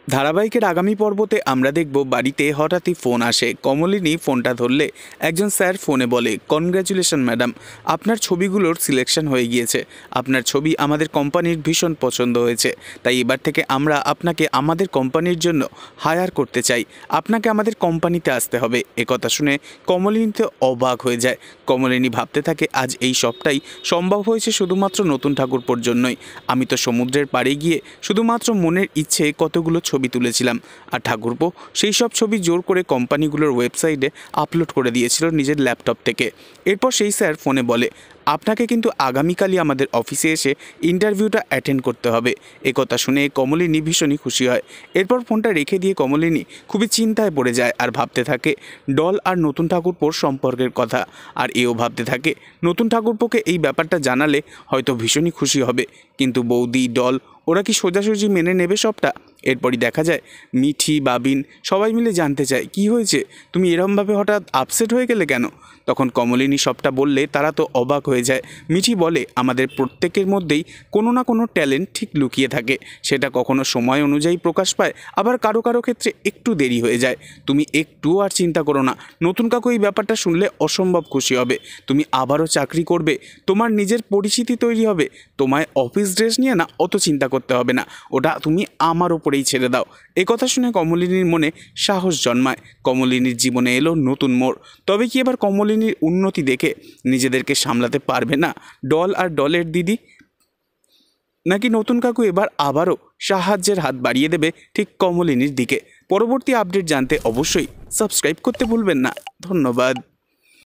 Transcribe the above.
ধারাবাহিকের আগামী পর্বতে আমরা দেখব বাড়িতে হঠাৎই ফোন আসে। কমলিনী ফোনটা ধরলে একজন স্যার ফোনে বলে, কনগ্র্যাচুলেশন ম্যাডাম, আপনার ছবিগুলোর সিলেকশন হয়ে গিয়েছে। আপনার ছবি আমাদের কোম্পানির ভীষণ পছন্দ হয়েছে, তাই এবার থেকে আমরা আপনাকে আমাদের কোম্পানির জন্য হায়ার করতে চাই। আপনাকে আমাদের কোম্পানিতে আসতে হবে। একথা শুনে কমলিনী তো অবাক হয়ে যায়। কমলিনী ভাবতে থাকে, আজ এই সবটাই সম্ভব হয়েছে শুধুমাত্র নতুন ঠাকুরপোর জন্যই। আমি তো সমুদ্রের পাড়ে গিয়ে শুধুমাত্র মনের ইচ্ছে কতগুলো ছবি তুলেছিলাম, আর ঠাকুরপো সেই সব ছবি জোর করে কোম্পানিগুলোর ওয়েবসাইটে আপলোড করে দিয়েছিল নিজের ল্যাপটপ থেকে। এরপর সেই স্যার ফোনে বলে, আপনাকে কিন্তু আগামীকালই আমাদের অফিসে এসে ইন্টারভিউটা অ্যাটেন্ড করতে হবে। একথা শুনে কমলিনী ভীষণই খুশি হয়। এরপর ফোনটা রেখে দিয়ে কমলিনী খুবই চিন্তায় পড়ে যায় আর ভাবতে থাকে ডল আর নতুন ঠাকুরপোর সম্পর্কের কথা। আর এও ভাবতে থাকে নতুন ঠাকুরপোকে এই ব্যাপারটা জানালে হয়তো ভীষণই খুশি হবে, কিন্তু বৌদি, ডল ওরা কি সোজাসুজি মেনে নেবে সবটা? এরপরই দেখা যায় মিঠি, বাবিন সবাই মিলে জানতে চায়, কি হয়েছে, তুমি এরমভাবে হঠাৎ আপসেট হয়ে গেলে কেন? তখন কমলিনী সবটা বললে তারা তো অবাক হয়ে যায়। মিঠি বলে, আমাদের প্রত্যেকের মধ্যেই কোনো না কোনো ট্যালেন্ট ঠিক লুকিয়ে থাকে, সেটা কখনো সময় অনুযায়ী প্রকাশ পায়, আবার কারো কারো ক্ষেত্রে একটু দেরি হয়ে যায়। তুমি একটুও আর চিন্তা করো না, নতুন কাকু এই ব্যাপারটা শুনলে অসম্ভব খুশি হবে। তুমি আবারও চাকরি করবে, তোমার নিজের পরিচিতি তৈরি হবে, তোমায় অফিস ড্রেস নিয়ে না অত চিন্তা করতে হবে না, ওটা তুমি আমার ওপরেই ছেড়ে দাও। এ কথা শুনে কমলিনীর মনে সাহস জন্মায়। কমলিনীর জীবনে এলো নতুন মোড়। তবে কি এবার কমলিনীর উন্নতি দেখে নিজেদেরকে সামলাতে পারবে না ডল আর ডলের দিদি? নাকি নতুন কাকু এবার আবারও সাহায্যের হাত বাড়িয়ে দেবে ঠিক কমলিনীর দিকে? পরবর্তী আপডেট জানতে অবশ্যই সাবস্ক্রাইব করতে ভুলবেন না। ধন্যবাদ।